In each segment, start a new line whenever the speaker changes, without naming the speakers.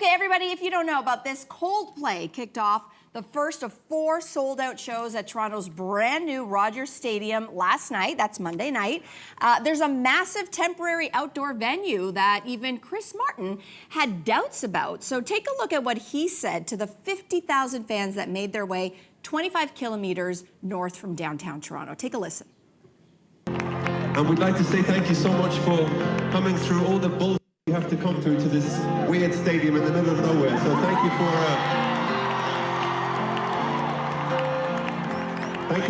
Okay, everybody, if you don't know about this, Coldplay kicked off the first of 4 sold-out shows at Toronto's brand new Rogers Stadium last night. That's Monday night. There's a massive temporary outdoor venue that even Chris Martin had doubts about. So take a look at what he said to the 50,000 fans that made their way 25 kilometers north from downtown Toronto. Take a listen.
And we'd like to say thank you so much for coming through all the bullshit you have to come through to this weird stadium in the middle of nowhere. So thank you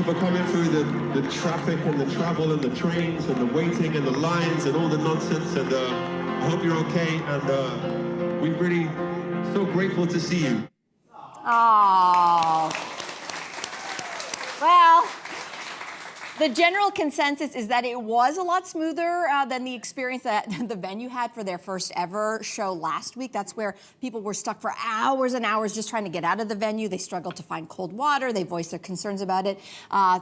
for coming through the traffic and the travel and the trains and the waiting and the lines and all the nonsense. And I hope you're okay. And we're really so grateful to see you.
Oh. Well, the general consensus is that it was a lot smoother than the experience that the venue had for their first ever show last week. That's where people were stuck for hours and hours just trying to get out of the venue. They struggled to find cold water. They voiced their concerns about it.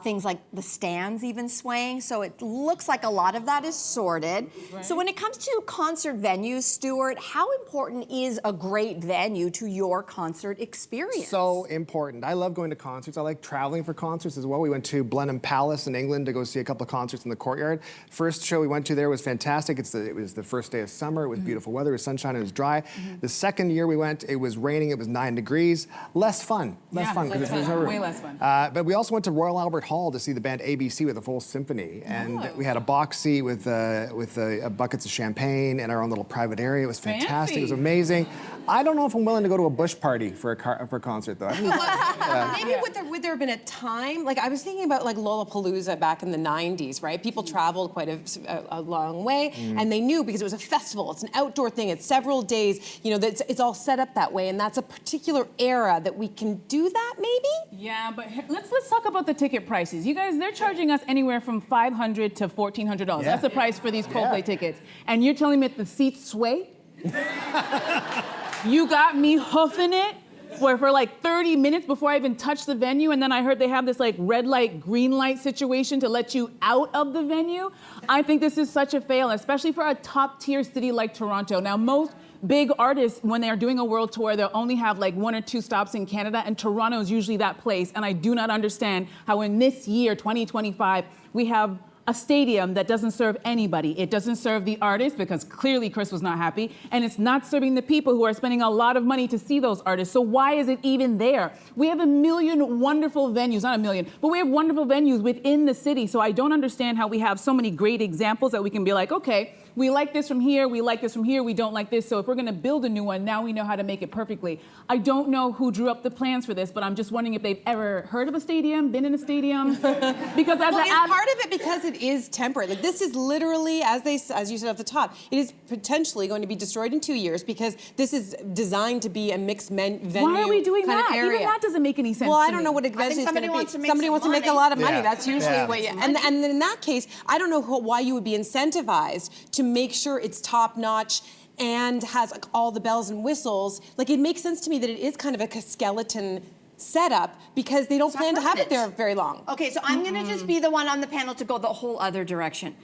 Things like the stands even swaying. So it looks like a lot of that is sorted. Right. So when it comes to concert venues, Stuart, how important is a great venue to your concert experience?
So important. I love going to concerts. I like traveling for concerts as well. We went to Blenheim Palace in England to go see a couple of concerts in the courtyard. First show we went to there was fantastic. It was the first day of summer. It was beautiful weather. It was sunshine. It was dry. The second year we went, it was raining. It was 9 degrees. Less fun. Less fun.
Way less fun.
But we also went to Royal Albert Hall to see the band ABC with a full symphony. And we had a box seat with buckets of champagne and our own little private area. It was fantastic.
Fancy.
It was amazing. I don't know if I'm willing to go to a bush party for a concert, though.
Maybe would there have been a time, like I was thinking about like Lollapalooza back in the 90s, right? People traveled quite a long way, and they knew because it was a festival, it's an outdoor thing, it's several days, you know, it's all set up that way, and that's a particular era that we can do that, maybe?
Yeah, but let's talk about the ticket prices. You guys, they're charging us anywhere from $500 to $1,400.
Yeah.
That's the price for these Coldplay tickets. And you're telling me that the seats sway? You got me hoofing it for like 30 minutes before I even touched the venue, and then I heard they have this like red light, green light situation to let you out of the venue. I think this is such a fail, especially for a top tier city like Toronto. Now, most big artists, when they are doing a world tour, they'll only have like 1 or 2 stops in Canada, and Toronto is usually that place. And I do not understand how in this year, 2025, we have a stadium that doesn't serve anybody. It doesn't serve the artists because clearly Chris was not happy, and it's not serving the people who are spending a lot of money to see those artists. So why is it even there? We have a million wonderful venues, not a million, but we have wonderful venues within the city. So I don't understand how we have so many great examples that we can be like, okay, we like this from here, we like this from here, we don't like this. So if we're gonna build a new one, now we know how to make it perfectly. I don't know who drew up the plans for this, but I'm just wondering if they've ever heard of a stadium, been in a stadium. Because as
part of it because it is temporary. Like this is literally, as you said at the top, it is potentially going to be destroyed in 2 years because this is designed to be a mixed venue.
Why are we doing
kind
that?
Of area.
Even that doesn't make any sense.
Well,
to
I don't
me.
know what eventually it's going to be. Somebody wants to make a lot of money.
Yeah.
That's usually what you. And in that case, I don't know why you would be incentivized to make sure it's top notch and has like all the bells and whistles. Like it makes sense to me that it is kind of a skeleton setup because they don't plan to have it there very long.
Okay, so I'm gonna just be the one on the panel to go the whole other direction.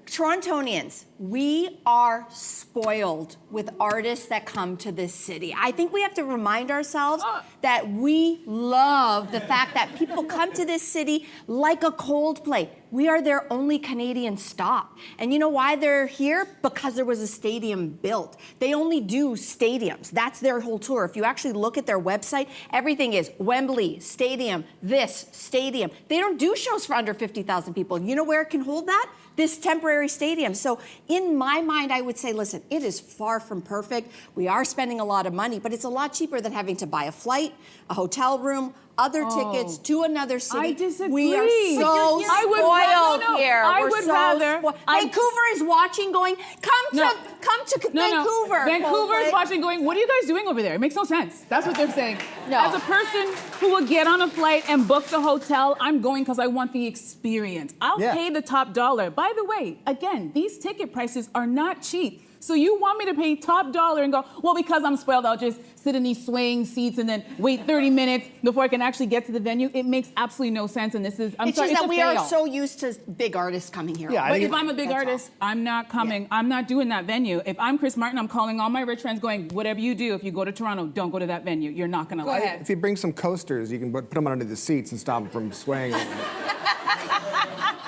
Torontonians, we are spoiled with artists that come to this city. I think we have to remind ourselves that we love the fact that people come to this city like a Coldplay. We are their only Canadian stop. And you know why they're here? Because there was a stadium built. They only do stadiums. That's their whole tour. If you actually look at their website, everything is Wembley, stadium, this, stadium. They don't do shows for under 50,000 people. You know where it can hold that? This temporary stadium. So in my mind, I would say, listen, it is far from perfect. We are spending a lot of money, but it's a lot cheaper than having to buy a flight, a hotel room, other tickets to another city.
I disagree.
We are so spoiled here. Vancouver is watching going, come to Vancouver.
Vancouver is watching going, what are you guys doing over there? It makes no sense. That's what they're saying.
No.
As a person who will get on a flight and book the hotel, I'm going because I want the experience. I'll pay the top dollar. By the way, again, these ticket prices are not cheap. So you want me to pay top dollar and go, well, because I'm spoiled, I'll just sit in these swaying seats and then wait 30 minutes before I can actually get to the venue? It makes absolutely no sense, and this is, I'm
It's
sorry,
just
it's
that
a
we are
fail.
so used to big artists coming here.
Yeah, I
But
think
if I'm a big
That's
artist, I'm not coming. I'm not doing that venue. If I'm Chris Martin, I'm calling all my rich friends going, whatever you do, if you go to Toronto, don't go to that venue. You're not going to like
ahead.
it.
If you bring some coasters, you can put them under the seats and stop them from swaying.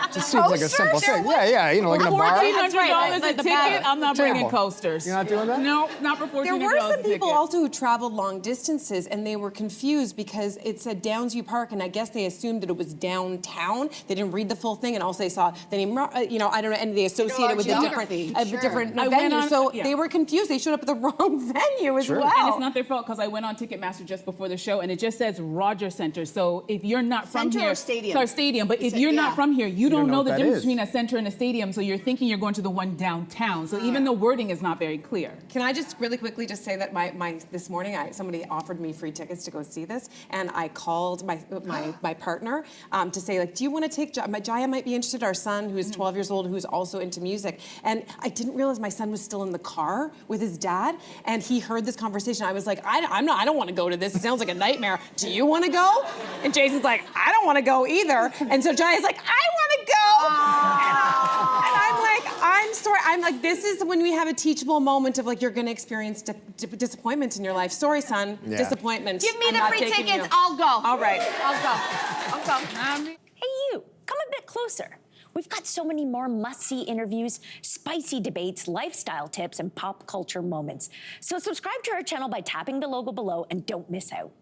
It just seems like a simple thing. Yeah, you know, like in a bar.
That's right,
$1,400
like
a
the
ticket,
bag.
I'm not
Table.
bringing coasters.
You're not doing that?
No, not for $1,400
There were some
a ticket.
people also who traveled long distances and they were confused because it said Downsview Park and I guess they assumed that it was downtown. They didn't read the full thing and also they saw the name, you know, I don't know, and they associated with a
geography,
different
I went
venue.
on-
So
yeah.
they were confused. They showed up at the wrong venue as well.
And it's not their fault because I went on Ticketmaster just before the show and it just says Rogers Center. So if you're not from
Center
here,
or stadium?
Sorry, stadium. But if
Is it-
you're
yeah.
not from here, you don't know the
what that
difference
is.
between a center and a stadium. So you're thinking you're going to the one downtown. So even the wording is not very clear.
Can I just really quickly just say that this morning somebody offered me free tickets to go see this, and I called my partner to say like, do you want to take Jaya might be interested, our son who's 12 years old who's also into music, and I didn't realize my son was still in the car with his dad, and he heard this conversation. I was like, I don't want to go to this. It sounds like a nightmare. Do you want to go? And Jason's like, I don't want to go either. And so Jaya's like, I want to go. And I'm like, I'm sorry. I'm like, this is when we have a teachable moment of like, you're going to experience disappointment in your life. Sorry, son.
Yeah.
Disappointment.
Give me
I'm
the
not
free
taking
tickets,
you.
I'll go.
All right.
I'll go.
Hey, you, come a bit closer. We've got so many more must-see interviews, spicy debates, lifestyle tips, and pop culture moments. So subscribe to our channel by tapping the logo below and don't miss out.